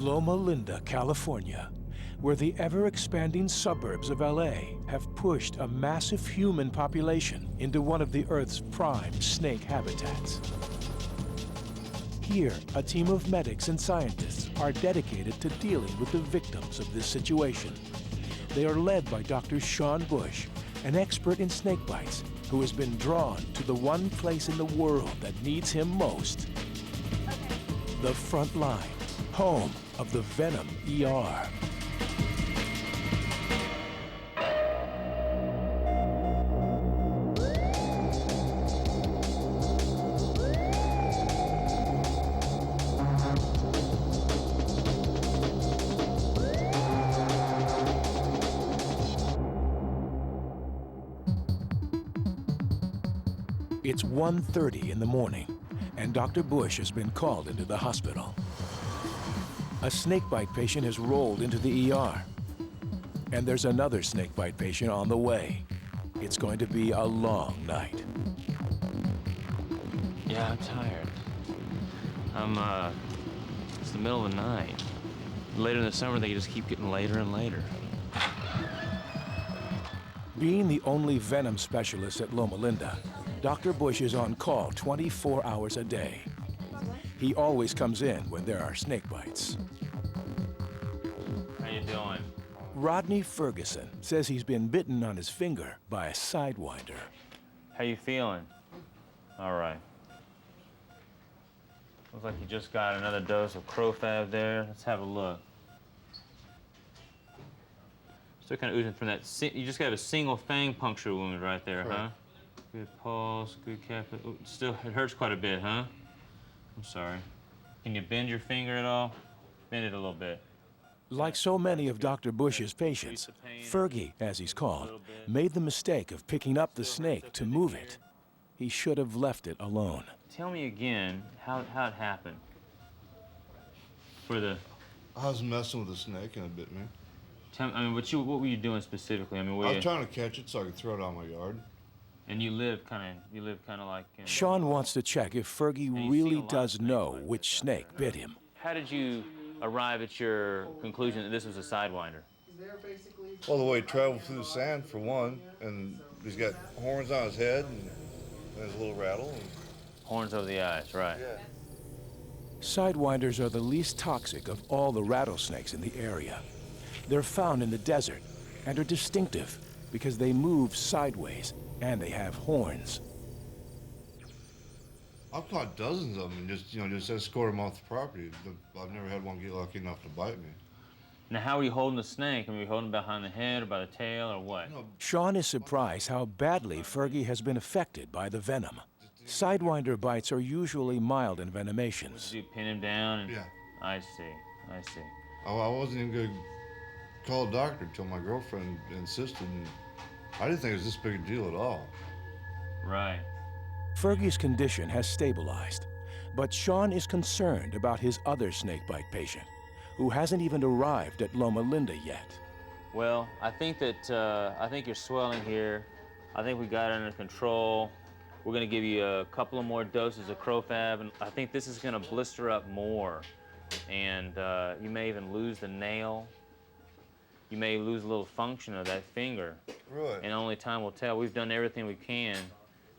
Loma Linda, California, where the ever-expanding suburbs of LA have pushed a massive human population into one of the Earth's prime snake habitats. Here, a team of medics and scientists are dedicated to dealing with the victims of this situation. They are led by Dr. Sean Bush, an expert in snake bites, who has been drawn to the one place in the world that needs him most: the front line, home of the VenomER. It's 1:30 in the morning, and Dr. Bush has been called into the hospital. A snakebite patient has rolled into the ER, and there's another snakebite patient on the way. It's going to be a long night. Yeah, I'm tired. It's the middle of the night. Later in the summer, they just keep getting later and later. Being the only venom specialist at Loma Linda, Dr. Bush is on call 24 hours a day. He always comes in when there are snake bites. How you doing? Rodney Ferguson says he's been bitten on his finger by a sidewinder. How you feeling? All right. Looks like you just got another dose of crofab there. Let's have a look. Still kind of oozing from that. You just got a single fang puncture wound right there, Correct. huh? Good pulse, good cap. Still, it hurts quite a bit, huh? I'm sorry. Can you bend your finger at all? Bend it a little bit. Like so many of Dr. Bush's patients, Fergie, as he's called, made the mistake of picking up the snake to move it. He should have left it alone. Tell me again how it happened. I was messing with a snake and it bit me. I mean, what were you doing specifically? I mean, I was trying to catch it so I could throw it out my yard. And you live kind of like. Sean wants to check if Fergie really does know which snake bit him. How did you arrive at your conclusion that this was a sidewinder? Well, the way he traveled through the sand, for one, and he's got horns on his head and his little rattle. Horns over the eyes, right? Yeah. Sidewinders are the least toxic of all the rattlesnakes in the area. They're found in the desert and are distinctive because they move sideways and they have horns. I've caught dozens of them and just escort them off the property. I've never had one get lucky enough to bite me. Now, how are you holding the snake? I mean, are you holding it behind the head or by the tail or what? No. Sean is surprised how badly Fergie has been affected by the venom. Sidewinder bites are usually mild in venomations. You pin him down and... Yeah. I see. I wasn't even going to call a doctor until my girlfriend insisted, and I didn't think it was this big a deal at all. Right. Fergie's condition has stabilized, but Sean is concerned about his other snakebite patient, who hasn't even arrived at Loma Linda yet. Well, I think you're swelling here. I think we got it under control. We're gonna give you a couple of more doses of crofab, and I think this is gonna blister up more. And you may even lose the nail. You may lose a little function of that finger. Really? And only time will tell. We've done everything we can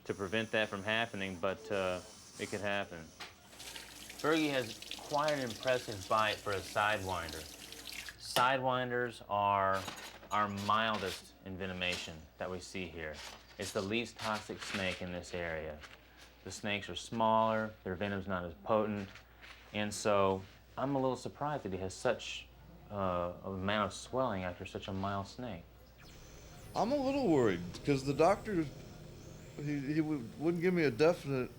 to prevent that from happening, but it could happen. Fergie has quite an impressive bite for a sidewinder. Sidewinders are our mildest envenomation that we see here. It's the least toxic snake in this area. The snakes are smaller, their venom's not as potent, and so I'm a little surprised that he has such amount of swelling after such a mild snake. I'm a little worried because the doctor, he wouldn't give me a definite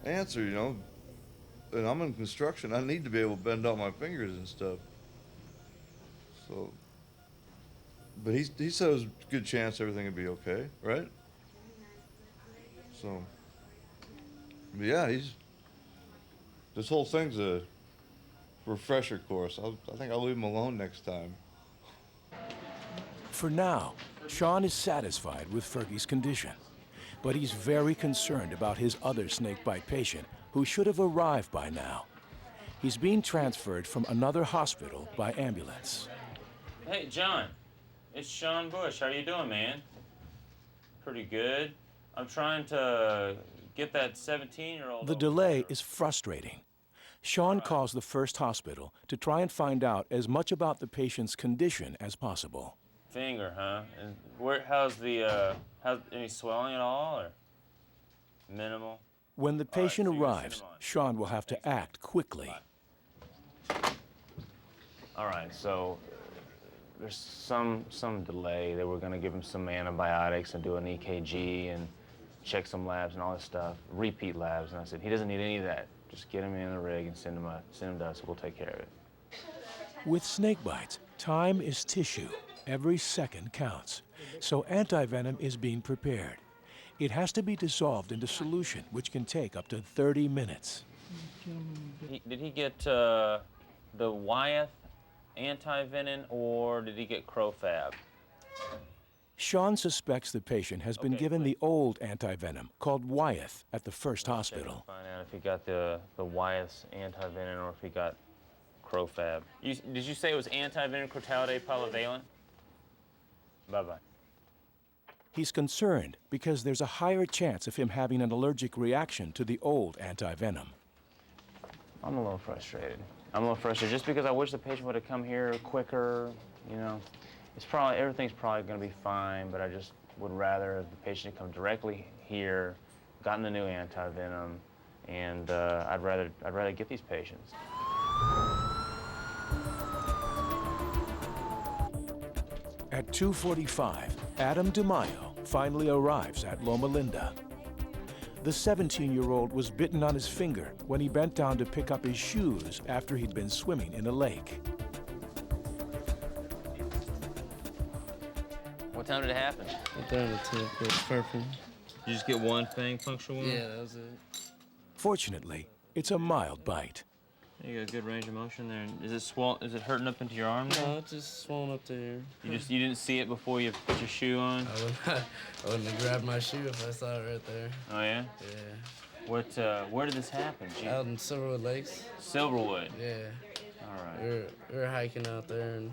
answer, And I'm in construction. I need to be able to bend out my fingers and stuff. So, but he said it was a good chance everything would be okay, right? So, but yeah, this whole thing's a refresher course. I think I'll leave him alone next time. For now, Sean is satisfied with Fergie's condition, but he's very concerned about his other snakebite patient, who should have arrived by now. He's being transferred from another hospital by ambulance. Hey, John. It's Sean Bush. How you doing, man? Pretty good. I'm trying to get that 17-year-old. The delay is frustrating. Sean calls the first hospital to try and find out as much about the patient's condition as possible. Finger, huh? And how's any swelling at all, or minimal? When the patient so you're gonna arrives, send him on. Sean will have to act quickly. All right, so there's some delay. They were going to give him some antibiotics and do an EKG and check some labs and all this stuff, repeat labs. And I said, he doesn't need any of that. Just get him in the rig and send him to us. We'll take care of it. With snake bites, time is tissue. Every second counts. So antivenom is being prepared. It has to be dissolved into solution, which can take up to 30 minutes. Did he get the Wyeth antivenom, or did he get Crofab? Sean suspects the patient has been given the old antivenom called Wyeth at the first hospital. Find out if he got the Wyeth's antivenom or if he got Crofab. Did you say it was antivenom crotalidate polyvalent? Bye-bye. He's concerned because there's a higher chance of him having an allergic reaction to the old antivenom. I'm a little frustrated. Just because I wish the patient would have come here quicker, you know. Everything's probably going to be fine, but I just would rather the patient come directly here, gotten the new antivenom, and I'd rather get these patients. At 2:45, Adam DeMaio finally arrives at Loma Linda. The 17-year-old was bitten on his finger when he bent down to pick up his shoes after he'd been swimming in a lake. What time did it happen? I thought it took it's purple. You just get one thing, puncture wound? Yeah, that was it. Fortunately, it's a mild bite. You got good range of motion there. Is it swollen? Is it hurting up into your arm there? No, it's just swollen up there. You didn't see it before you put your shoe on? I wouldn't have grabbed my shoe if I saw it right there. Oh yeah? Yeah. Where did this happen? Out in Silverwood Lakes. Silverwood. Yeah. All right. We were hiking out there and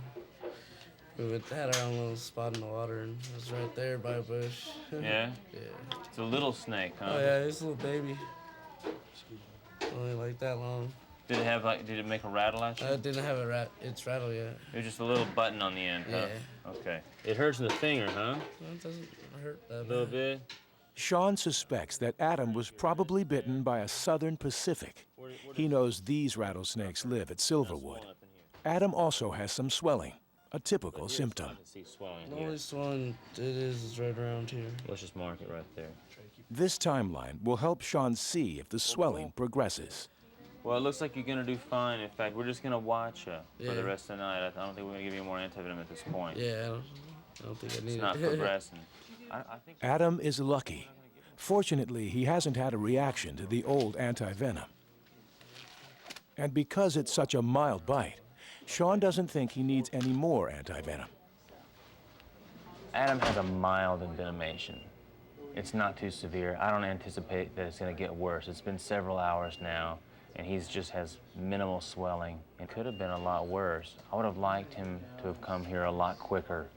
we had our own little spot in the water and it was right there by a bush. Yeah? Yeah. It's a little snake, huh? Oh yeah, it's a little baby. Only like that long. Did it make a rattle at you? It didn't have its rattle yet. It was just a little button on the end, huh? Yeah. Okay. It hurts in the finger, huh? No, it doesn't hurt that A little bad. bit? Sean suspects that Adam was probably bitten by a southern Pacific. He knows these rattlesnakes live at Silverwood. Adam also has some swelling, a typical symptom. I can see swelling The here. only swelling it is right around here. Let's just mark it right there. This timeline will help Sean see if the swelling progresses. Well, it looks like you're going to do fine. In fact, we're just going to watch you for the Yeah. rest of the night. I don't think we're going to give you more antivenom at this point. Yeah, I don't think I need It's not it. progressing. I think Adam is lucky. Fortunately, he hasn't had a reaction to the old antivenom. And because it's such a mild bite, Sean doesn't think he needs any more antivenom. Adam has a mild envenomation. It's not too severe. I don't anticipate that it's going to get worse. It's been several hours now, and he just has minimal swelling. It could have been a lot worse. I would have liked him to have come here a lot quicker.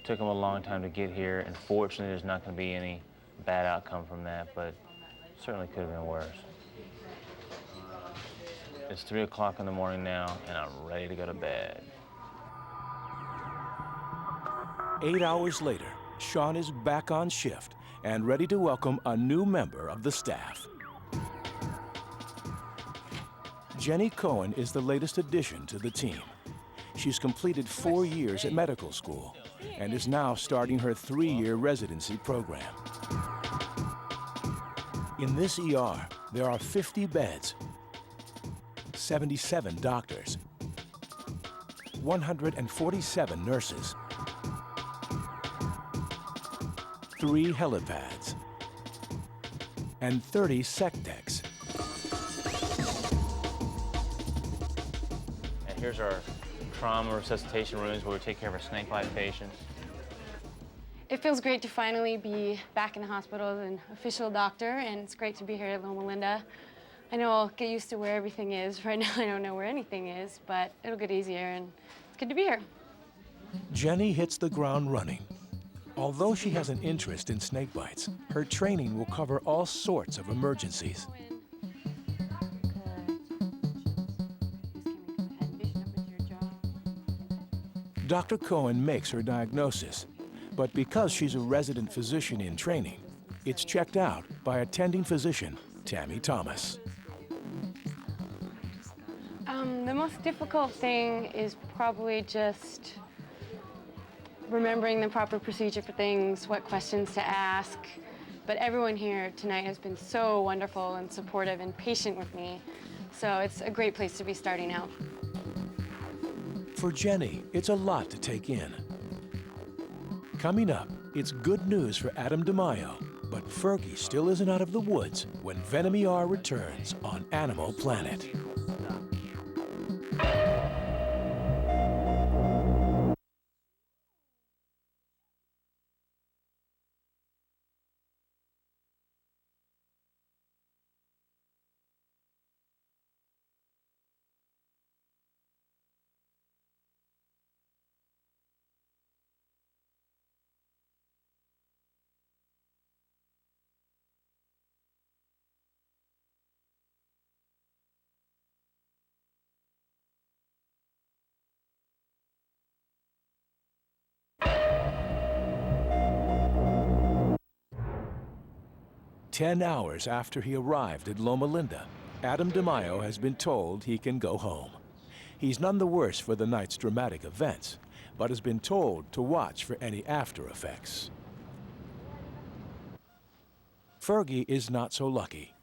Took him a long time to get here, and fortunately there's not going to be any bad outcome from that, but certainly could have been worse. It's 3 o'clock in the morning now, and I'm ready to go to bed. 8 hours later, Sean is back on shift and ready to welcome a new member of the staff. Jenny Cohen is the latest addition to the team. She's completed 4 years at medical school and is now starting her 3-year residency program. In this ER, there are 50 beds, 77 doctors, 147 nurses, 3 helipads, and 30 sec techs. And here's our trauma resuscitation rooms where we take care of our snakebite patients. It feels great to finally be back in the hospital as an official doctor, and it's great to be here at Loma Linda. I know I'll get used to where everything is. Right now I don't know where anything is, but it'll get easier and it's good to be here. Jenny hits the ground running. Although she has an interest in snake bites, her training will cover all sorts of emergencies. Dr. Cohen makes her diagnosis, but because she's a resident physician in training, it's checked out by attending physician Tammy Thomas. The most difficult thing is probably just remembering the proper procedure for things, what questions to ask. But everyone here tonight has been so wonderful and supportive and patient with me. So it's a great place to be starting out. For Jenny, it's a lot to take in. Coming up, it's good news for Adam DeMaio, but Fergie still isn't out of the woods when VenomER returns on Animal Planet. Ten hours after he arrived at Loma Linda, Adam DeMaio has been told he can go home. He's none the worse for the night's dramatic events, but has been told to watch for any after effects. Fergie is not so lucky.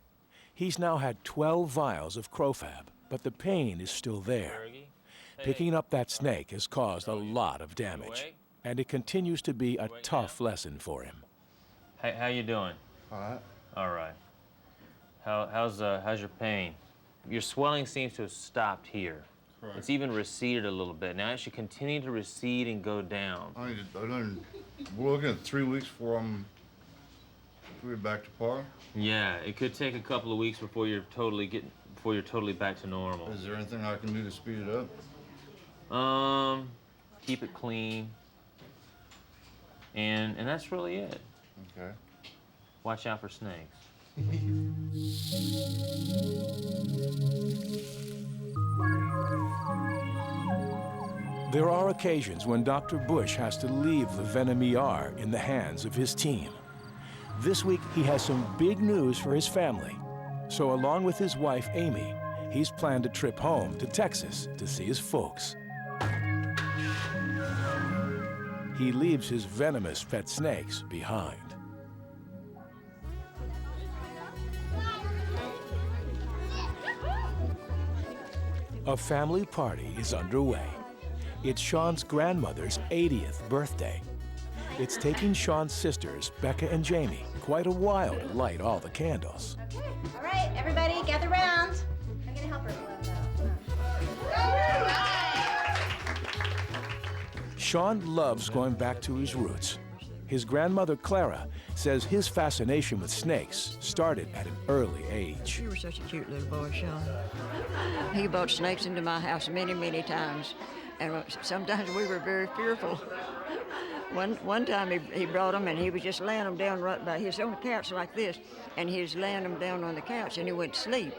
He's now had 12 vials of Crofab, but the pain is still there. Picking up that snake has caused a lot of damage, and it continues to be a tough lesson for him. Hey, how you doing? All right. All right. How's your pain? Your swelling seems to have stopped here. Correct. It's even receded a little bit. Now it should continue to recede and go down. We're looking at 3 weeks before we're back to par. Yeah, it could take a couple of weeks before you're totally back to normal. Is there anything I can do to speed it up? Keep it clean. And that's really it. Okay. Watch out for snakes. There are occasions when Dr. Bush has to leave the VenomER in the hands of his team. This week, he has some big news for his family. So along with his wife, Amy, he's planned a trip home to Texas to see his folks. He leaves his venomous pet snakes behind. A family party is underway. It's Sean's grandmother's 80th birthday. It's taking Sean's sisters, Becca and Jamie, quite a while to light all the candles. Okay. All right, everybody, gather round. I'm gonna help her. Sean loves going back to his roots. His grandmother, Clara, says his fascination with snakes started at an early age. You were such a cute little boy, Sean. He brought snakes into my house many, many times, and sometimes we were very fearful. One time he brought them, and he was just laying them down right by his own couch like this, and he was laying them down on the couch, and he went to sleep.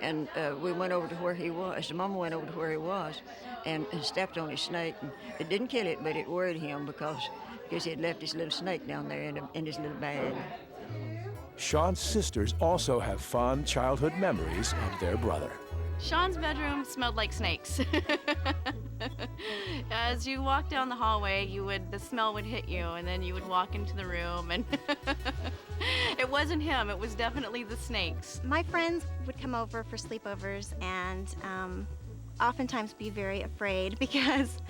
And we went over to where he was. Mama went over to where he was and stepped on his snake. And it didn't kill it, but it worried him because he had left his little snake down there in his little bag. Sean's sisters also have fond childhood memories of their brother. Sean's bedroom smelled like snakes. As you walked down the hallway, the smell would hit you, and then you would walk into the room, and it wasn't him, it was definitely the snakes. My friends would come over for sleepovers and oftentimes be very afraid because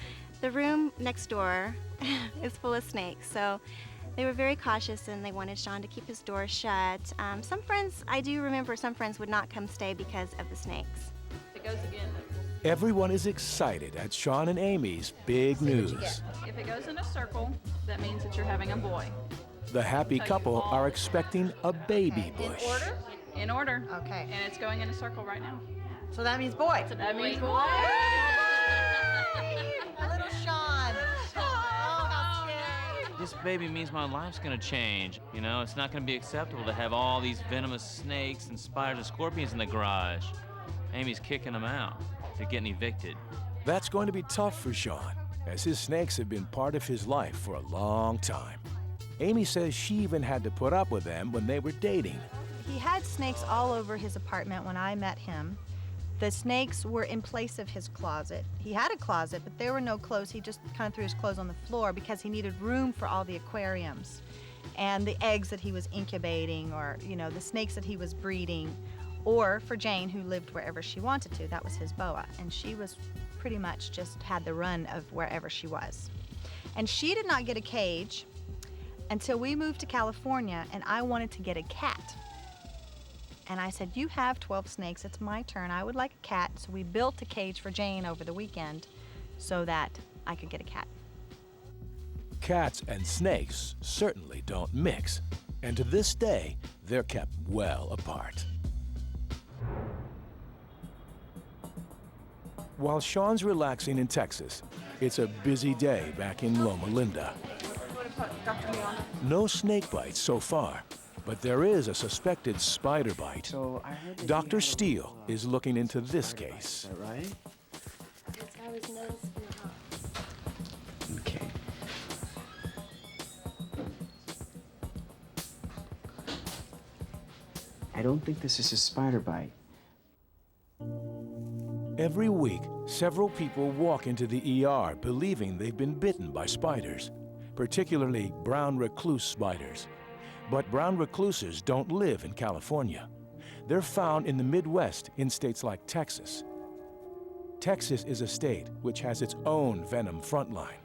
the room next door is full of snakes. So they were very cautious and they wanted Sean to keep his door shut. Some friends, I do remember some friends would not come stay because of the snakes. It goes again. Everyone is excited at Sean and Amy's big news. If it goes in a circle, that means that you're having a boy. The happy couple are expecting a baby bush. In order, In order. Okay. And it's going in a circle right now. So that means boy. That means boy. Little Sean. Oh, how scary. This baby means my life's gonna change. You know, it's not gonna be acceptable to have all these venomous snakes and spiders and scorpions in the garage. Amy's kicking them out. They're getting evicted. That's going to be tough for Sean, as his snakes have been part of his life for a long time. Amy says she even had to put up with them when they were dating. He had snakes all over his apartment when I met him. The snakes were in place of his closet. He had a closet, but there were no clothes. He just kind of threw his clothes on the floor because he needed room for all the aquariums and the eggs that he was incubating, or, you know, the snakes that he was breeding, or for Jane, who lived wherever she wanted to. That was his boa, and she was pretty much just had the run of wherever she was. And she did not get a cage until we moved to California, and I wanted to get a cat. And I said, you have 12 snakes, it's my turn, I would like a cat. So we built a cage for Jane over the weekend so that I could get a cat. Cats and snakes certainly don't mix, and to this day, they're kept well apart. While Sean's relaxing in Texas, it's a busy day back in Loma Linda. No snake bites so far, but there is a suspected spider bite. So I heard that Dr. Steele is looking into this case. Is that right? That's how his nose in the house. Okay. I don't think this is a spider bite. Every week, several people walk into the ER believing they've been bitten by spiders, particularly brown recluse spiders. But brown recluses don't live in California. They're found in the Midwest in states like Texas. Texas is a state which has its own venom frontline.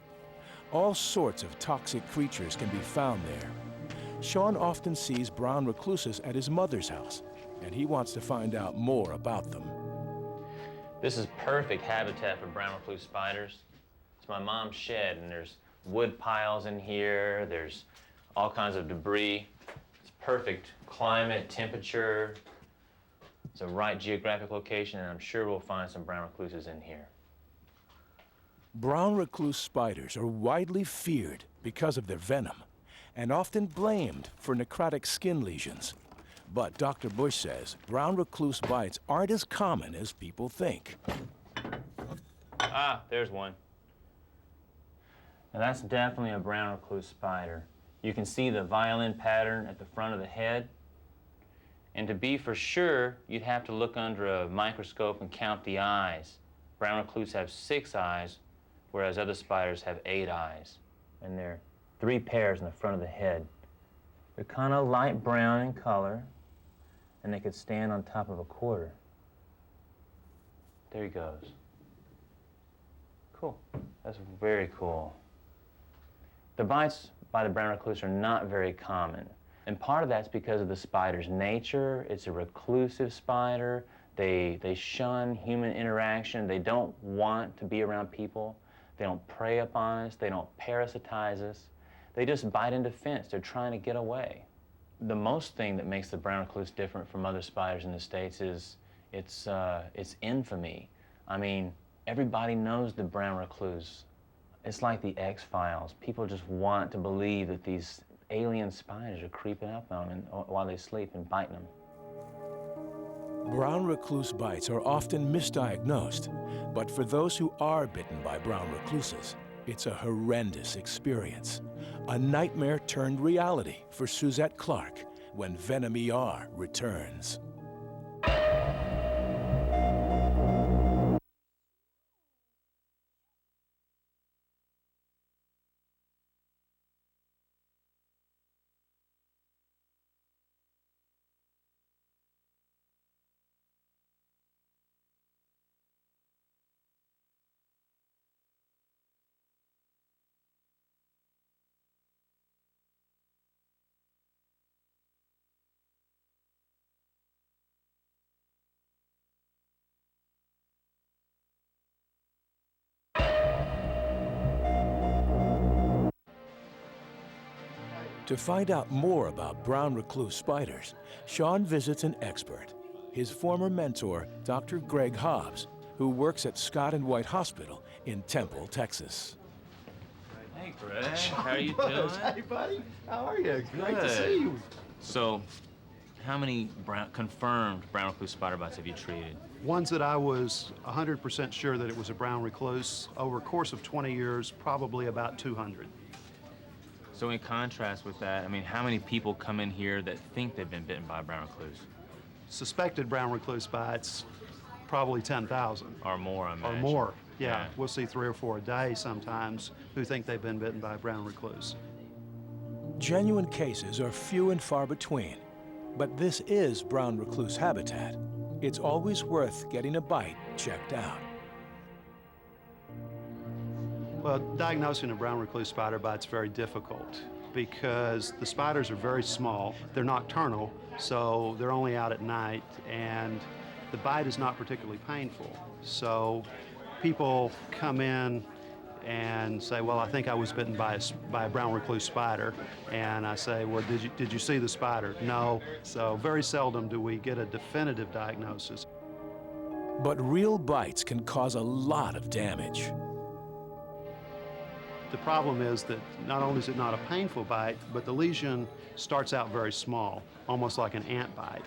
All sorts of toxic creatures can be found there. Sean often sees brown recluses at his mother's house, and he wants to find out more about them. This is perfect habitat for brown recluse spiders. It's my mom's shed, and there's wood piles in here. There's all kinds of debris. It's perfect climate, temperature. It's a right geographic location, and I'm sure we'll find some brown recluses in here. Brown recluse spiders are widely feared because of their venom and often blamed for necrotic skin lesions. But Dr. Bush says brown recluse bites aren't as common as people think. Ah, there's one. Now that's definitely a brown recluse spider. You can see the violin pattern at the front of the head. And to be for sure, you'd have to look under a microscope and count the eyes. Brown recluse have 6 eyes, whereas other spiders have 8 eyes. And there are 3 pairs in the front of the head. They're kind of light brown in color, and they could stand on top of a quarter. There he goes. Cool. That's very cool. The bites by the brown recluse are not very common. And part of that's because of the spider's nature. It's a reclusive spider. They shun human interaction. They don't want to be around people. They don't prey upon us. They don't parasitize us. They just bite in defense. They're trying to get away. The most thing that makes the brown recluse different from other spiders in the States is its infamy. I mean, everybody knows the brown recluse. It's like the X-Files. People just want to believe that these alien spiders are creeping up on them while they sleep and biting them. Brown recluse bites are often misdiagnosed, but for those who are bitten by brown recluses, it's a horrendous experience. A nightmare turned reality for Suzette Clark when VenomER returns. To find out more about brown recluse spiders, Sean visits an expert, his former mentor, Dr. Greg Hobbs, who works at Scott and White Hospital in Temple, Texas. Hey, Greg. How are you doing? Hey, buddy. How are you? Great to see you. So, how many confirmed brown recluse spider bites have you treated? Ones that I was 100% sure that it was a brown recluse, over a course of 20 years, probably about 200. So in contrast with that, I mean, how many people come in here that think they've been bitten by a brown recluse? Suspected brown recluse bites, probably 10,000. Or more, I imagine. Or more, yeah. We'll see 3 or 4 a day sometimes who think they've been bitten by a brown recluse. Genuine cases are few and far between, but this is brown recluse habitat. It's always worth getting a bite checked out. Well, diagnosing a brown recluse spider bite is very difficult because the spiders are very small. They're nocturnal, so they're only out at night, and the bite is not particularly painful. So people come in and say, well, I think I was bitten by a brown recluse spider. And I say, well, did you see the spider? No. So very seldom do we get a definitive diagnosis. But real bites can cause a lot of damage. The problem is that not only is it not a painful bite, but the lesion starts out very small, almost like an ant bite.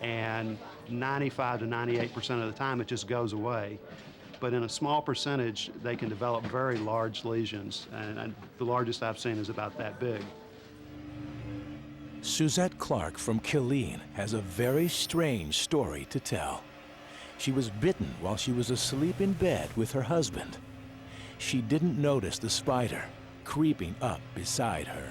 And 95 to 98% of the time, it just goes away. But in a small percentage, they can develop very large lesions, and the largest I've seen is about that big. Suzette Clark from Killeen has a very strange story to tell. She was bitten while she was asleep in bed with her husband. She didn't notice the spider creeping up beside her.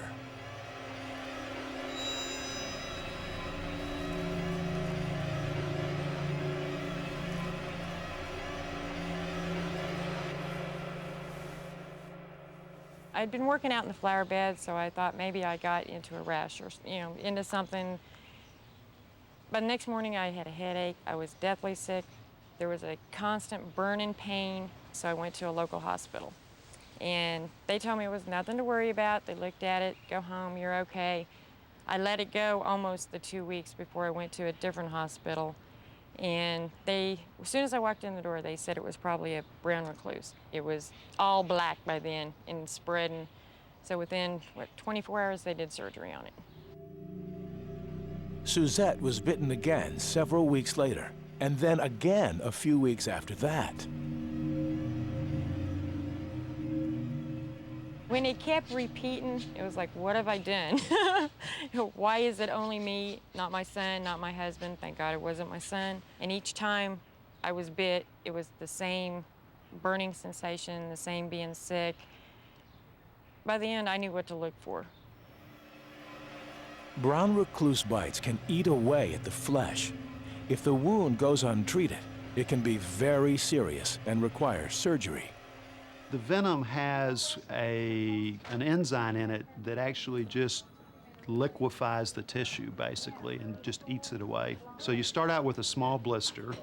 I'd been working out in the flower bed, so I thought maybe I got into a rash or, into something. But the next morning I had a headache. I was deathly sick. There was a constant burning pain, so I went to a local hospital. And they told me it was nothing to worry about. They looked at it, go home, you're okay. I let it go almost the 2 weeks before I went to a different hospital. And as soon as I walked in the door, they said it was probably a brown recluse. It was all black by then and spreading. So within, 24 hours, they did surgery on it. Suzette was bitten again several weeks later, and then again a few weeks after that. When it kept repeating, it was like, what have I done? Why is it only me, not my son, not my husband? Thank God it wasn't my son. And each time I was bit, it was the same burning sensation, the same being sick. By the end, I knew what to look for. Brown recluse bites can eat away at the flesh. If the wound goes untreated, it can be very serious and require surgery. The venom has an enzyme in it that actually just liquefies the tissue, basically, and just eats it away. So you start out with a small blister,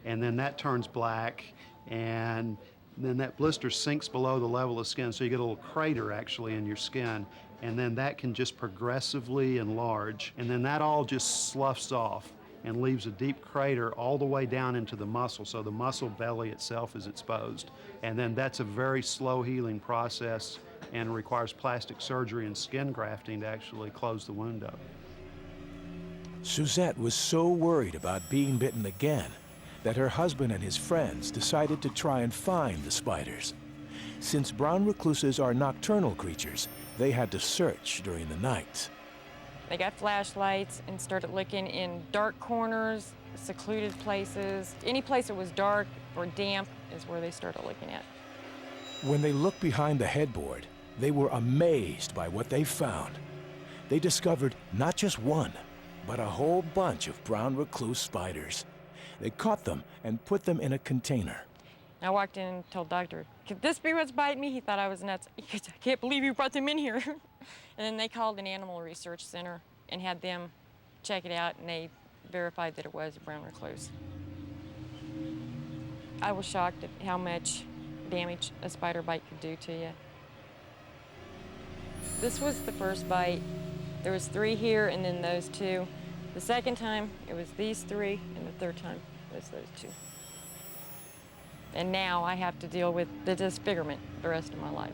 and then that turns black, and then that blister sinks below the level of skin, so you get a little crater, actually, in your skin, and then that can just progressively enlarge, and then that all just sloughs off and leaves a deep crater all the way down into the muscle, so the muscle belly itself is exposed. And then that's a very slow healing process and requires plastic surgery and skin grafting to actually close the wound up. Suzette was so worried about being bitten again that her husband and his friends decided to try and find the spiders. Since brown recluses are nocturnal creatures, they had to search during the night. They got flashlights and started looking in dark corners, secluded places. Any place that was dark or damp is where they started looking at. When they looked behind the headboard, they were amazed by what they found. They discovered not just one, but a whole bunch of brown recluse spiders. They caught them and put them in a container. I walked in and told Doctor, could this be what's biting me? He thought I was nuts. He goes, I can't believe you brought them in here. And then they called an animal research center and had them check it out, and they verified that it was a brown recluse. I was shocked at how much damage a spider bite could do to you. This was the first bite There was 3 here and then those 2. The second time, it was these 3, and the third time was those 2. And now I have to deal with the disfigurement the rest of my life.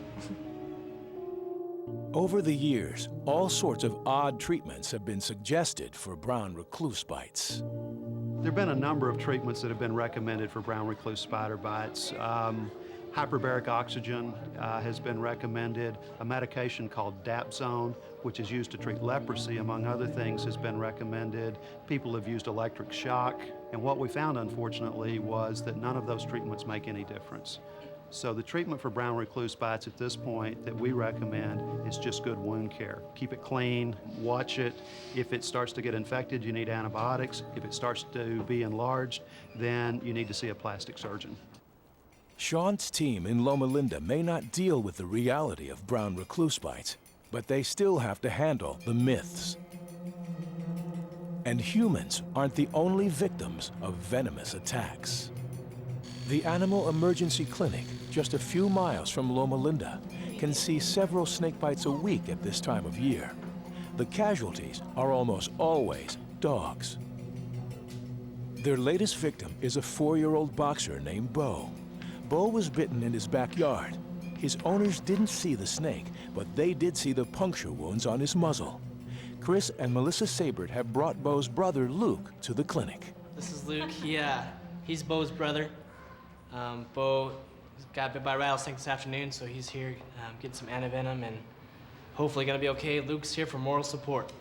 Over the years, all sorts of odd treatments have been suggested for brown recluse bites. There have been a number of treatments that have been recommended for brown recluse spider bites. Hyperbaric oxygen has been recommended. A medication called Dapsone, which is used to treat leprosy, among other things, has been recommended. People have used electric shock. And what we found, unfortunately, was that none of those treatments make any difference. So the treatment for brown recluse bites at this point that we recommend is just good wound care. Keep it clean, watch it. If it starts to get infected, you need antibiotics. If it starts to be enlarged, then you need to see a plastic surgeon. Sean's team in Loma Linda may not deal with the reality of brown recluse bites, but they still have to handle the myths. And humans aren't the only victims of venomous attacks. The Animal Emergency Clinic, just a few miles from Loma Linda, can see several snake bites a week at this time of year. The casualties are almost always dogs. Their latest victim is a 4-year-old boxer named Bo. Bo was bitten in his backyard. His owners didn't see the snake, but they did see the puncture wounds on his muzzle. Chris and Melissa Sabert have brought Bo's brother, Luke, to the clinic. This is Luke. He's Bo's brother. Bo got bit by a rattlesnake this afternoon, so he's here getting some antivenom and hopefully gonna be okay. Luke's here for moral support.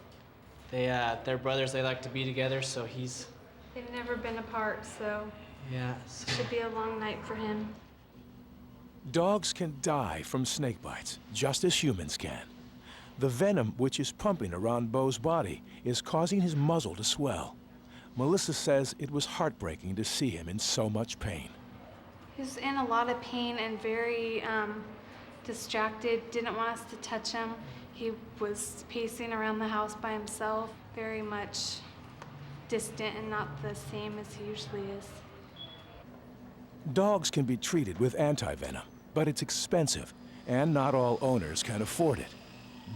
They're brothers, they like to be together, so he's... They've never been apart, so... Yeah. Should be a long night for him. Dogs can die from snake bites, just as humans can. The venom which is pumping around Bo's body is causing his muzzle to swell. Melissa says it was heartbreaking to see him in so much pain. He was in a lot of pain and very distracted, didn't want us to touch him. He was pacing around the house by himself, very much distant and not the same as he usually is. Dogs can be treated with antivenom, but it's expensive, and not all owners can afford it.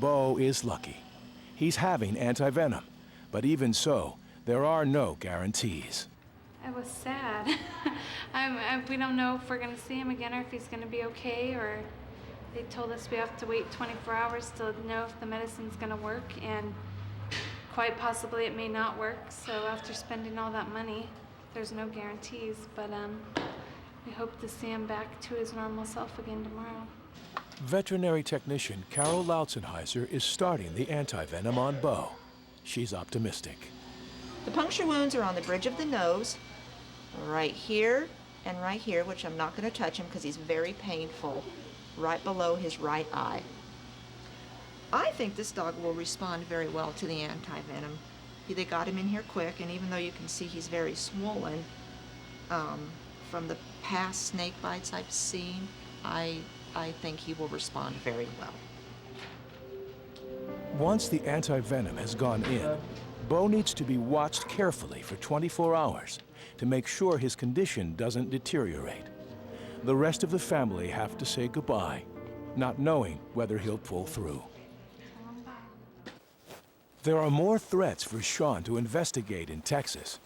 Bo is lucky. He's having antivenom, but even so, there are no guarantees. It was sad. We don't know if we're gonna see him again or if he's gonna be okay, or they told us we have to wait 24 hours to know if the medicine's gonna work, and quite possibly it may not work. So after spending all that money, there's no guarantees, but we hope to see him back to his normal self again tomorrow. Veterinary technician Carol Lautzenheiser is starting the antivenom on Bo. She's optimistic. The puncture wounds are on the bridge of the nose, right here and right here, which I'm not going to touch him because he's very painful, right below his right eye. I think this dog will respond very well to the antivenom. They got him in here quick, and even though you can see he's very swollen, from the past snake bites I've seen, I think he will respond very well. Once the antivenom has gone in, Bo needs to be watched carefully for 24 hours to make sure his condition doesn't deteriorate. The rest of the family have to say goodbye, not knowing whether he'll pull through. There are more threats for Sean to investigate in Texas.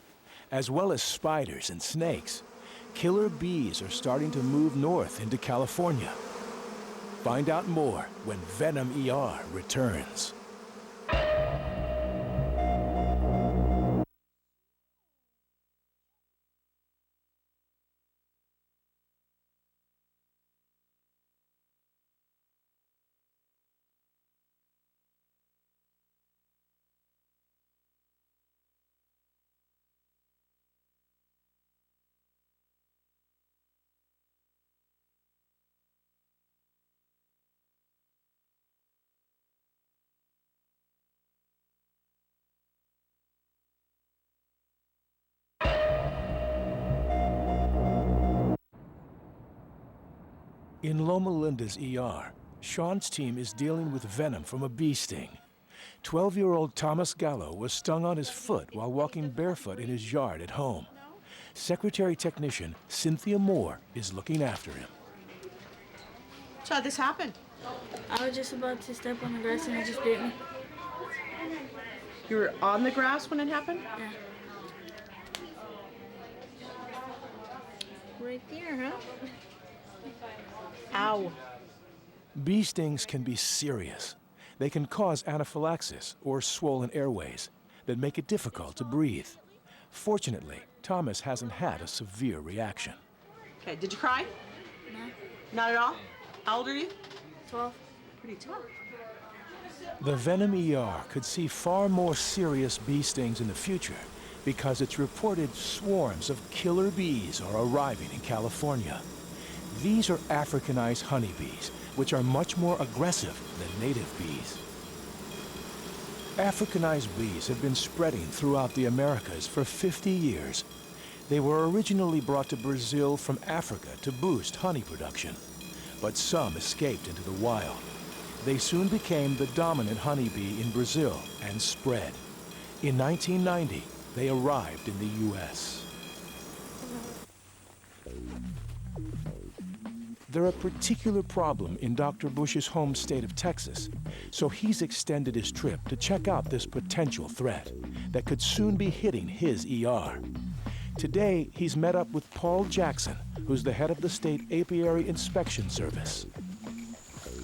As well as spiders and snakes, killer bees are starting to move north into California. Find out more when VenomER returns. In Loma Linda's ER, Sean's team is dealing with venom from a bee sting. 12-year-old Thomas Gallo was stung on his foot while walking barefoot in his yard at home. Secretary technician Cynthia Moore is looking after him. So how'd this happen? I was just about to step on the grass and it just bit me. You were on the grass when it happened? Yeah. Right there, huh? Ow. Bee stings can be serious. They can cause anaphylaxis or swollen airways that make it difficult to breathe. Fortunately, Thomas hasn't had a severe reaction. Okay, did you cry? No. Not at all? How old are you? 12. Pretty tough. The VenomER could see far more serious bee stings in the future because it's reported swarms of killer bees are arriving in California. These are Africanized honeybees, which are much more aggressive than native bees. Africanized bees have been spreading throughout the Americas for 50 years. They were originally brought to Brazil from Africa to boost honey production, but some escaped into the wild. They soon became the dominant honeybee in Brazil and spread. In 1990, they arrived in the U.S. They're a particular problem in Dr. Bush's home state of Texas, so he's extended his trip to check out this potential threat that could soon be hitting his ER. Today, he's met up with Paul Jackson, who's the head of the State Apiary Inspection Service.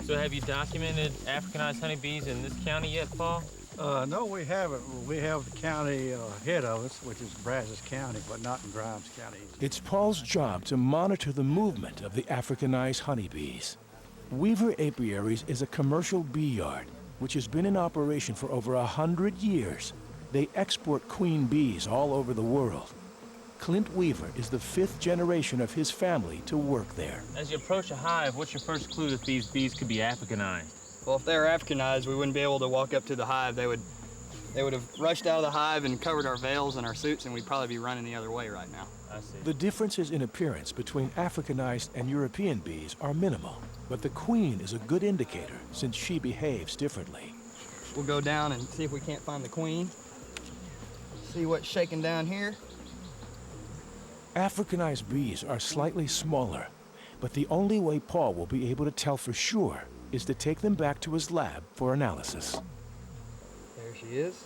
So have you documented Africanized honeybees in this county yet, Paul? No, we haven't. We have the county ahead of us, which is Brazos County, but not in Grimes County. It's Paul's job to monitor the movement of the Africanized honeybees. Weaver Apiaries is a commercial bee yard, which has been in operation for over 100 years. They export queen bees all over the world. Clint Weaver is the 5th generation of his family to work there. As you approach a hive, what's your first clue that these bees could be Africanized? Well, if they were Africanized, we wouldn't be able to walk up to the hive. They would have rushed out of the hive and covered our veils and our suits, and we'd probably be running the other way right now. I see. The differences in appearance between Africanized and European bees are minimal, but the queen is a good indicator since she behaves differently. We'll go down and see if we can't find the queen. See what's shaking down here. Africanized bees are slightly smaller, but the only way Paul will be able to tell for sure is to take them back to his lab for analysis. There she is.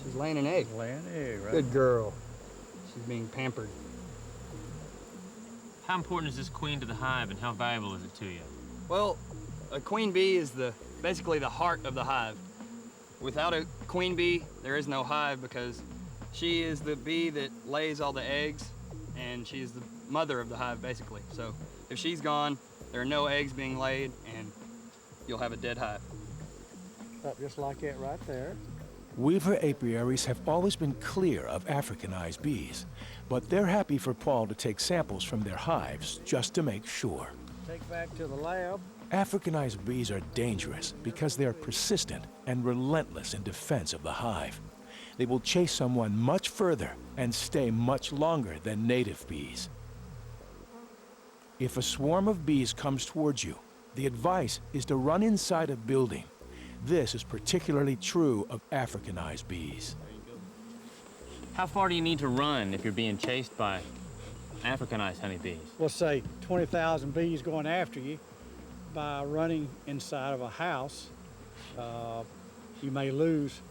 She's laying an egg. Laying an egg, right? Good girl. She's being pampered. How important is this queen to the hive, and how valuable is it to you? Well, a queen bee is basically the heart of the hive. Without a queen bee, there is no hive because she is the bee that lays all the eggs, and she is the mother of the hive, basically. So if she's gone, there are no eggs being laid, and you'll have a dead hive. Just like it right there. Weaver apiaries have always been clear of Africanized bees, but they're happy for Paul to take samples from their hives just to make sure. Take back to the lab. Africanized bees are dangerous because they're persistent and relentless in defense of the hive. They will chase someone much further and stay much longer than native bees. If a swarm of bees comes towards you, the advice is to run inside a building. This is particularly true of Africanized bees. How far do you need to run if you're being chased by Africanized honeybees? Let's say 20,000 bees going after you. By running inside of a house, you may lose,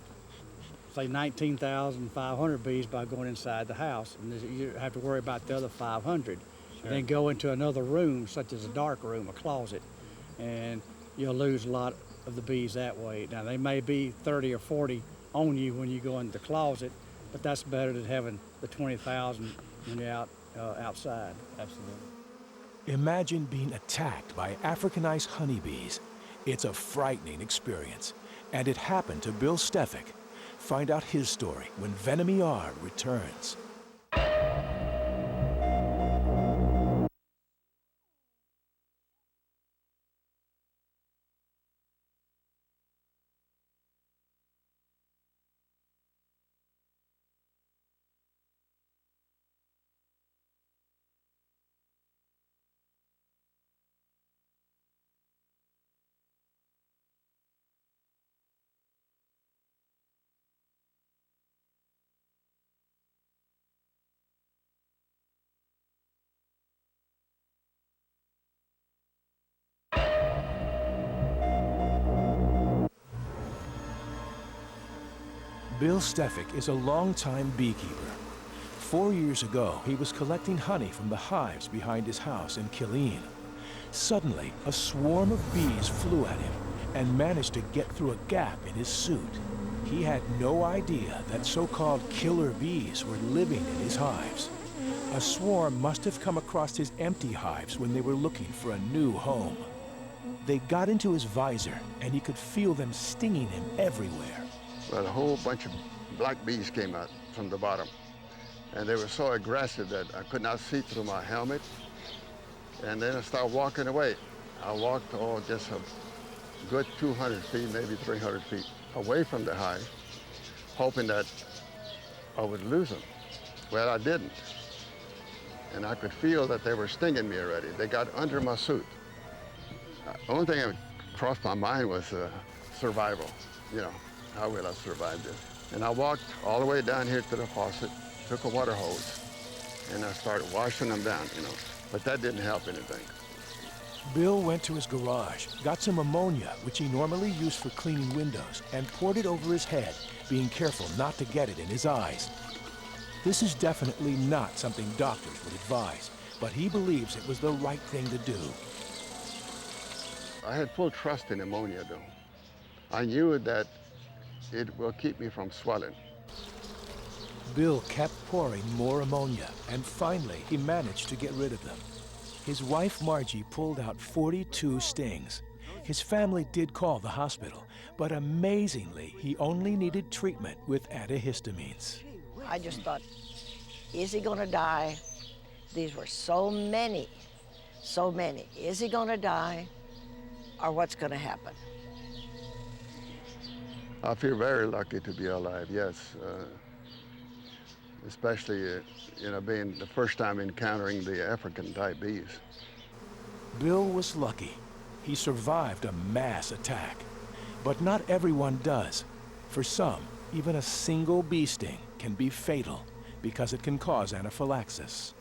say, 19,500 bees by going inside the house, and you have to worry about the other 500. Sure. Then go into another room, such as a dark room, a closet, and you'll lose a lot of the bees that way. Now, they may be 30 or 40 on you when you go into the closet, but that's better than having the 20,000 when you're outside. Absolutely. Imagine being attacked by Africanized honeybees. It's a frightening experience, and it happened to Bill Stefik. Find out his story when VenomER returns. Bill Stefik is a longtime beekeeper. 4 years ago, he was collecting honey from the hives behind his house in Killeen. Suddenly, a swarm of bees flew at him and managed to get through a gap in his suit. He had no idea that so-called killer bees were living in his hives. A swarm must have come across his empty hives when they were looking for a new home. They got into his visor, and he could feel them stinging him everywhere. Well, a whole bunch of black bees came out from the bottom. And they were so aggressive that I could not see through my helmet. And then I started walking away. I walked, just a good 200 feet, maybe 300 feet away from the hive, hoping that I would lose them. Well, I didn't. And I could feel that they were stinging me already. They got under my suit. The only thing that crossed my mind was survival. You know, how will I survive this? And I walked all the way down here to the faucet, took a water hose, and I started washing them down, you know. But that didn't help anything. Bill went to his garage, got some ammonia, which he normally used for cleaning windows, and poured it over his head, being careful not to get it in his eyes. This is definitely not something doctors would advise, but he believes it was the right thing to do. I had full trust in ammonia, though. I knew that it will keep me from swelling. Bill kept pouring more ammonia, and finally he managed to get rid of them. His wife Margie pulled out 42 stings. His family did call the hospital, but amazingly, he only needed treatment with antihistamines. I just thought, is he gonna die? These were so many, so many. Is he gonna die, or what's gonna happen? I feel very lucky to be alive, yes. Especially, you know, being the first time encountering the African-type bees. Bill was lucky. He survived a mass attack. But not everyone does. For some, even a single bee sting can be fatal because it can cause anaphylaxis.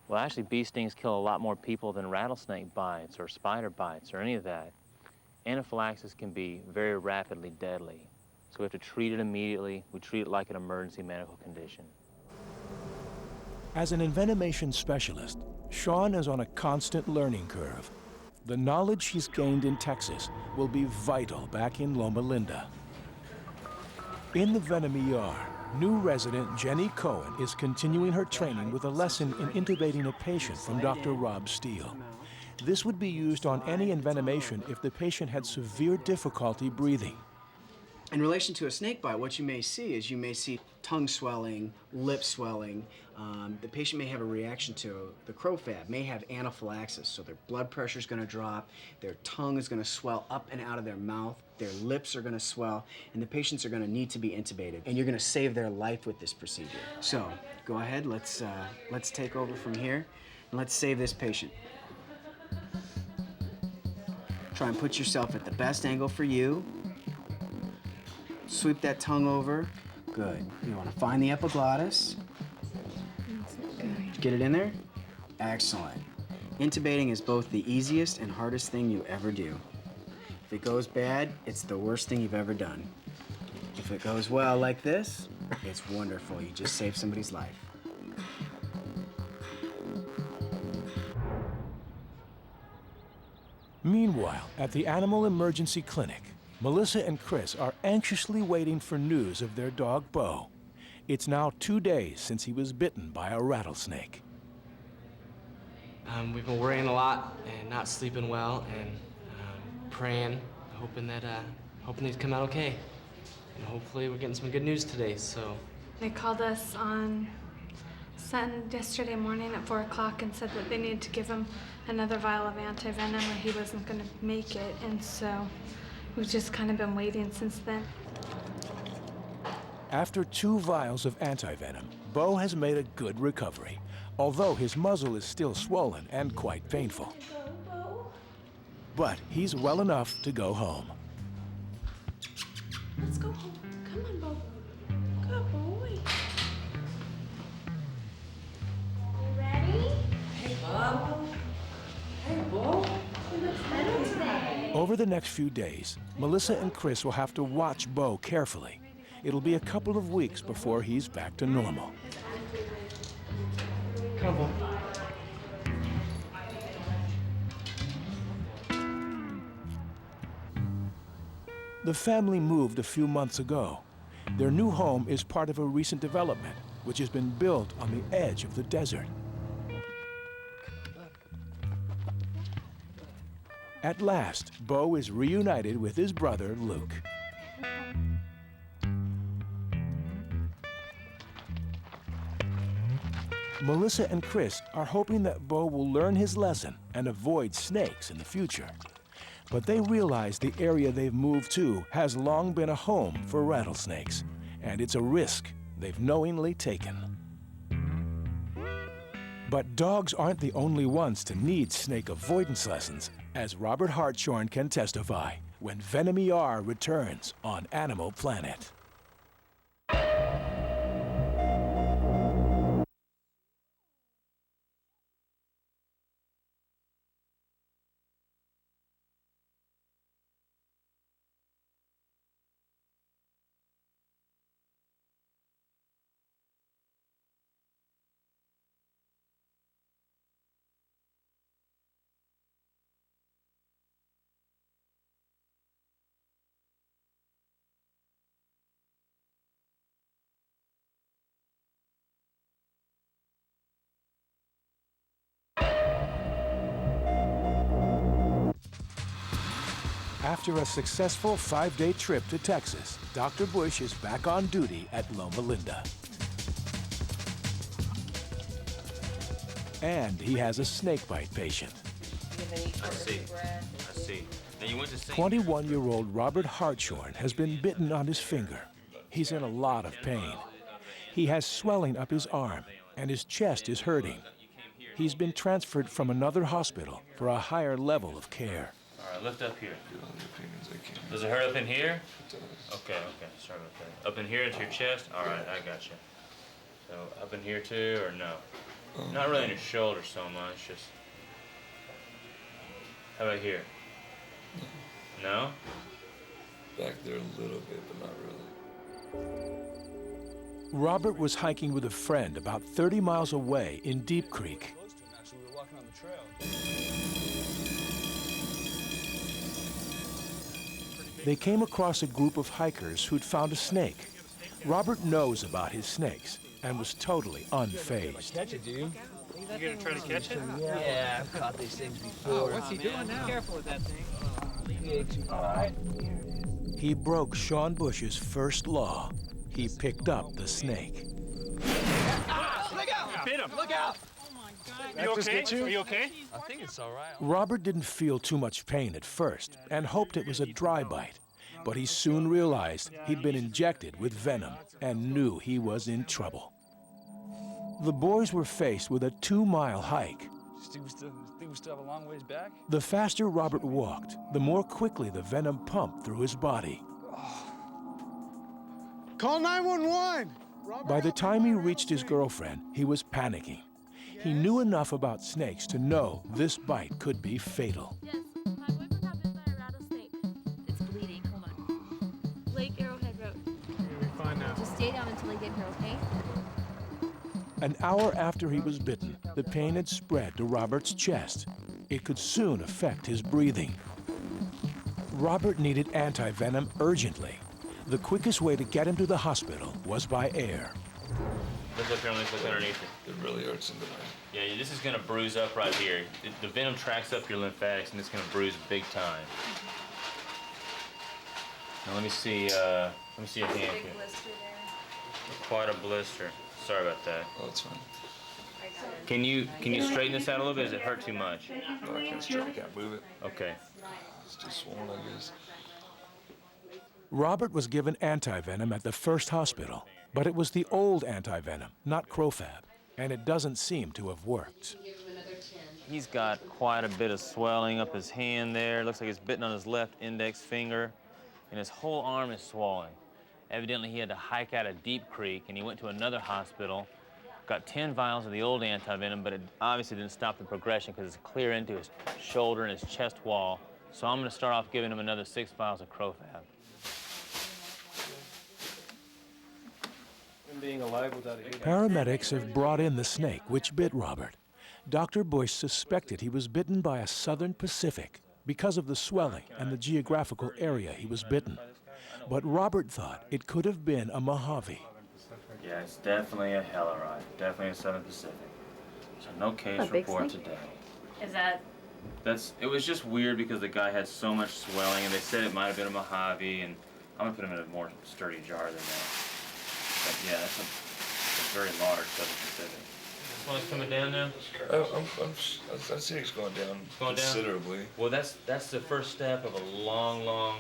Well, actually, bee stings kill a lot more people than rattlesnake bites or spider bites or any of that. Anaphylaxis can be very rapidly deadly. So we have to treat it immediately. We treat it like an emergency medical condition. As an envenomation specialist, Sean is on a constant learning curve. The knowledge he's gained in Texas will be vital back in Loma Linda. In the VenomER, new resident Jenny Cohen is continuing her training with a lesson in intubating a patient from Dr. Rob Steele. This would be used on any envenomation if the patient had severe difficulty breathing. In relation to a snake bite, what you may see is you may see tongue swelling, lip swelling. The patient may have a reaction to the crofab, may have anaphylaxis, so their blood pressure is going to drop, their tongue is going to swell up and out of their mouth, their lips are going to swell, and the patients are going to need to be intubated. And you're going to save their life with this procedure. So go ahead, let's take over from here, and let's save this patient. Try and put yourself at the best angle for you. Sweep that tongue over. Good. You want to find the epiglottis. Get it in there? Excellent. Intubating is both the easiest and hardest thing you ever do. If it goes bad, it's the worst thing you've ever done. If it goes well like this, it's wonderful. You just saved somebody's life. Meanwhile, at the Animal Emergency Clinic, Melissa and Chris are anxiously waiting for news of their dog, Bo. It's now 2 days since he was bitten by a rattlesnake. We've been worrying a lot and not sleeping well and praying, hoping these come out okay. And hopefully we're getting some good news today, so. They called us on yesterday morning at 4 o'clock and said that they needed to give him another vial of anti-venom or he wasn't going to make it, and so we've just kind of been waiting since then. After 2 vials of anti-venom, Bo has made a good recovery, although his muzzle is still swollen and quite painful. But he's well enough to go home. Let's go home. Come on, Bo. Good boy. You ready? Hey, Bob. Hey, Bo. You look better today. Over the next few days, Melissa and Chris will have to watch Bo carefully. It'll be a couple of weeks before he's back to normal. Come on. The family moved a few months ago. Their new home is part of a recent development, which has been built on the edge of the desert. At last, Bo is reunited with his brother, Luke. Melissa and Chris are hoping that Bo will learn his lesson and avoid snakes in the future. But they realize the area they've moved to has long been a home for rattlesnakes, and it's a risk they've knowingly taken. But dogs aren't the only ones to need snake avoidance lessons, as Robert Hartshorn can testify when VenomER returns on Animal Planet. After a successful 5-day trip to Texas, Dr. Bush is back on duty at Loma Linda. And he has a snakebite patient. I see. Now you went to St. 21-year-old Robert Hartshorn has been bitten on his finger. He's in a lot of pain. He has swelling up his arm, and his chest is hurting. He's been transferred from another hospital for a higher level of care. All right, lift up here. Does it hurt up in here? Okay, sorry about that. Up in here into your chest? All right, I got you. So up in here too, or no? Not really in your shoulder so much, just... How about here? No? Back there a little bit, but not really. Robert was hiking with a friend about 30 miles away in Deep Creek. We were walking on the trail. They came across a group of hikers who'd found a snake. Robert knows about his snakes and was totally unfazed. Catch it, do you? You gonna try to catch it? Yeah, I've caught these things before. Oh, what's he doing now? Be careful with that thing. All right. He broke Sean Bush's first law. He picked up the snake. Ah, look out! Bit him. Look out! Are you okay? Are you okay? I think it's all right. Robert didn't feel too much pain at first and hoped it was a dry bite, but he soon realized he'd been injected with venom and knew he was in trouble. The boys were faced with a 2-mile hike. Think we still have a long ways back? The faster Robert walked, the more quickly the venom pumped through his body. Call 911! By the time he reached his girlfriend, he was panicking. He knew enough about snakes to know this bite could be fatal. Yes, my boyfriend got bitten by a rattlesnake. It's bleeding. Hold on. Lake Arrowhead Road. We're fine now. Just stay down until I get here, okay? An hour after he was bitten, the pain had spread to Robert's chest. It could soon affect his breathing. Robert needed anti-venom urgently. The quickest way to get him to the hospital was by air. Lift up here and look underneath it. It really hurts in the leg. Yeah, this is gonna bruise up right here. The venom tracks up your lymphatics and it's gonna bruise big time. Now let me see your hand here. Big blister there. Quite a blister. Sorry about that. Oh, it's fine. Can you straighten this out a little bit? Does it hurt too much? No, I can't straighten. I can't move it. Okay. It's too swollen, I guess. Robert was given anti-venom at the first hospital, but it was the old anti-venom, not Crofab, and it doesn't seem to have worked. He's got quite a bit of swelling up his hand there. Looks like it's bitten on his left index finger, and his whole arm is swollen. Evidently, he had to hike out of Deep Creek, and he went to another hospital, got 10 vials of the old anti-venom, but it obviously didn't stop the progression because it's clear into his shoulder and his chest wall. So I'm gonna start off giving him another 6 vials of Crofab. Paramedics have brought in the snake which bit Robert. Dr. Bush suspected he was bitten by a southern Pacific because of the swelling and the geographical area he was bitten. But Robert thought it could have been a Mojave. Yeah, it's definitely a Helleride, definitely a Southern Pacific. So no case report today. Is that? It was just weird because the guy had so much swelling, and they said it might have been a Mojave, and I'm gonna put him in a more sturdy jar than that. But yeah, that's a very large Southern Pacific. This one's coming down now? I see it's going down Going considerably. down? Well, that's the first step of a long, long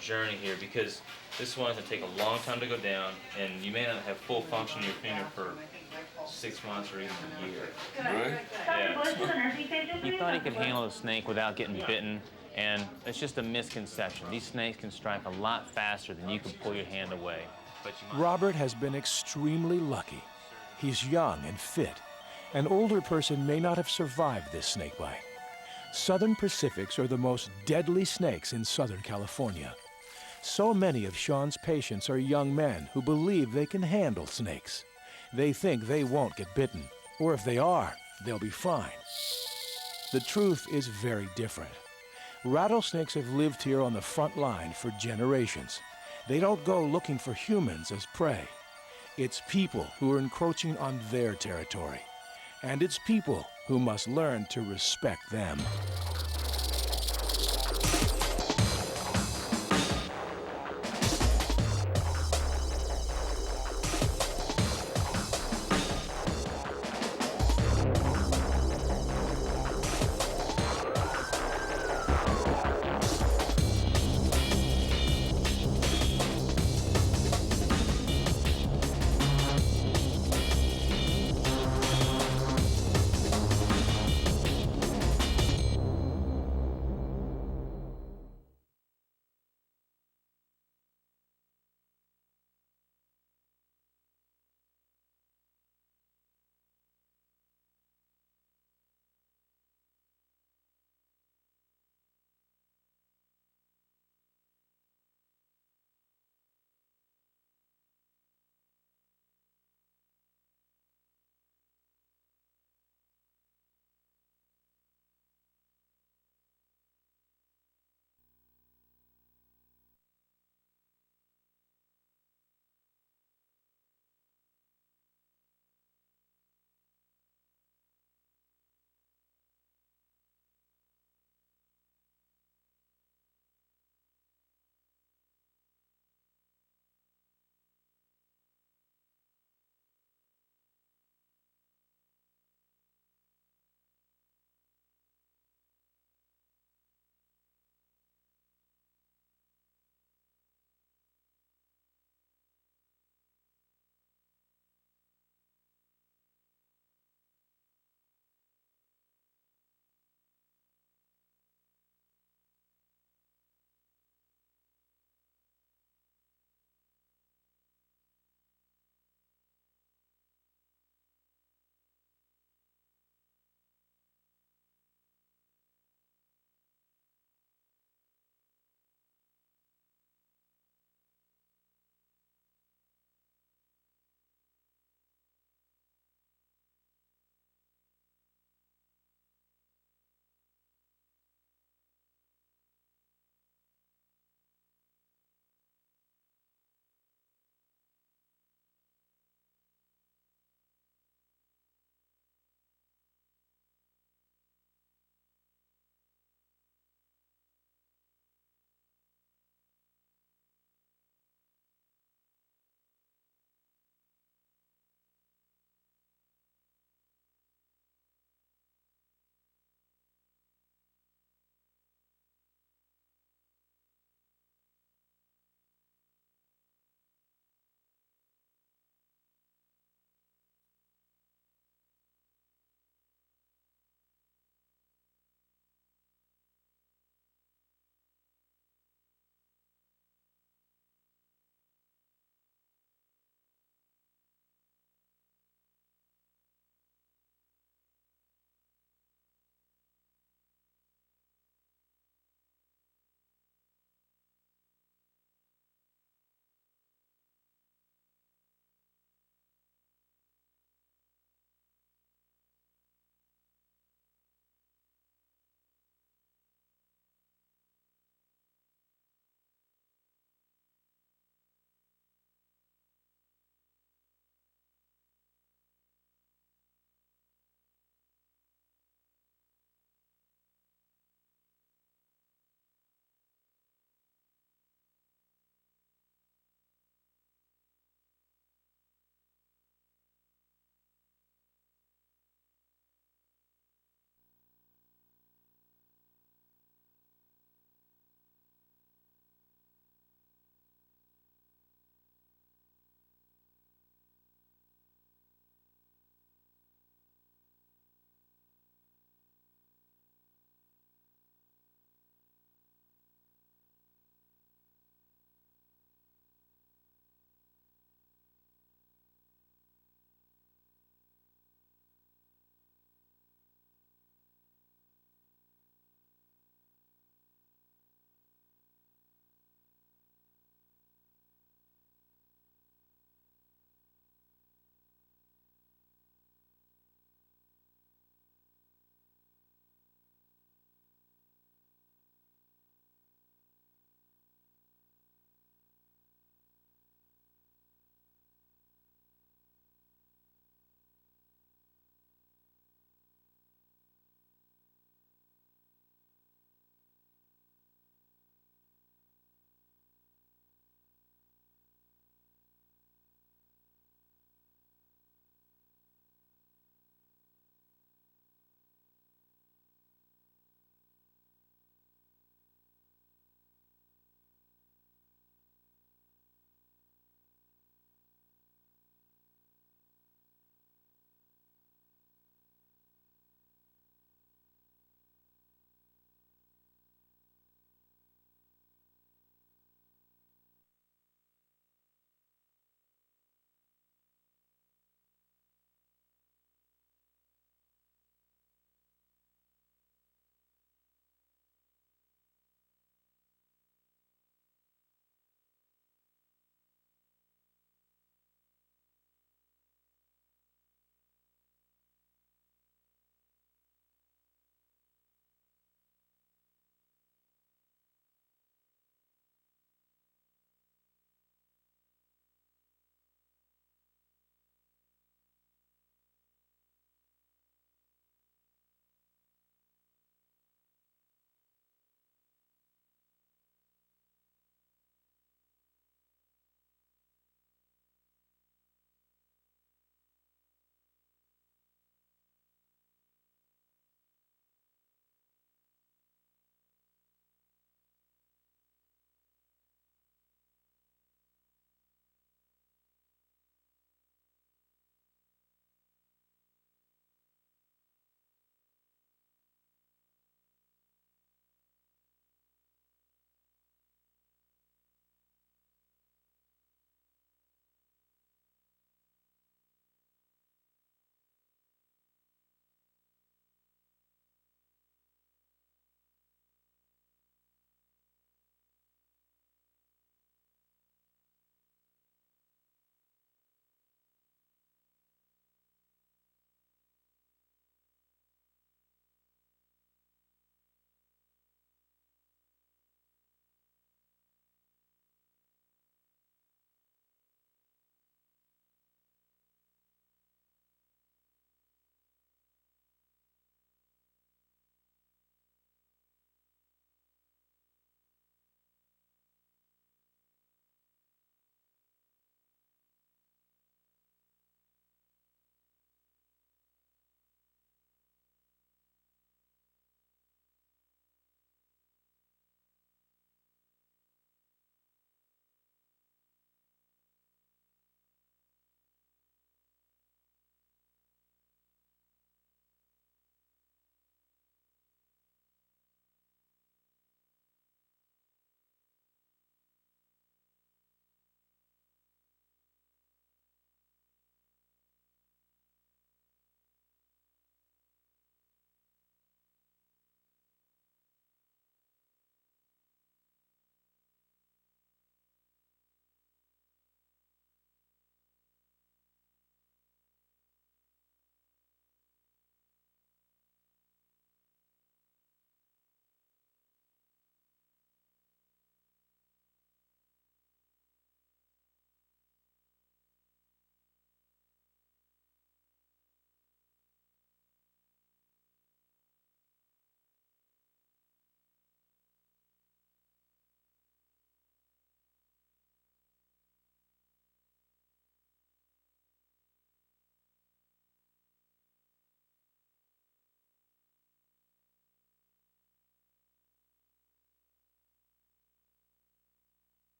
journey here, because this one's gonna take a long time to go down, and you may not have full function in your finger for 6 months or even a year. Really? Yeah. He thought he could handle the snake without getting bitten, and it's just a misconception. These snakes can strike a lot faster than you can pull your hand away. But you might... Robert has been extremely lucky. He's young and fit. An older person may not have survived this snake bite. Southern Pacifics are the most deadly snakes in Southern California. So many of Sean's patients are young men who believe they can handle snakes. They think they won't get bitten, or if they are, they'll be fine. The truth is very different. Rattlesnakes have lived here on the front line for generations. They don't go looking for humans as prey. It's people who are encroaching on their territory. And it's people who must learn to respect them.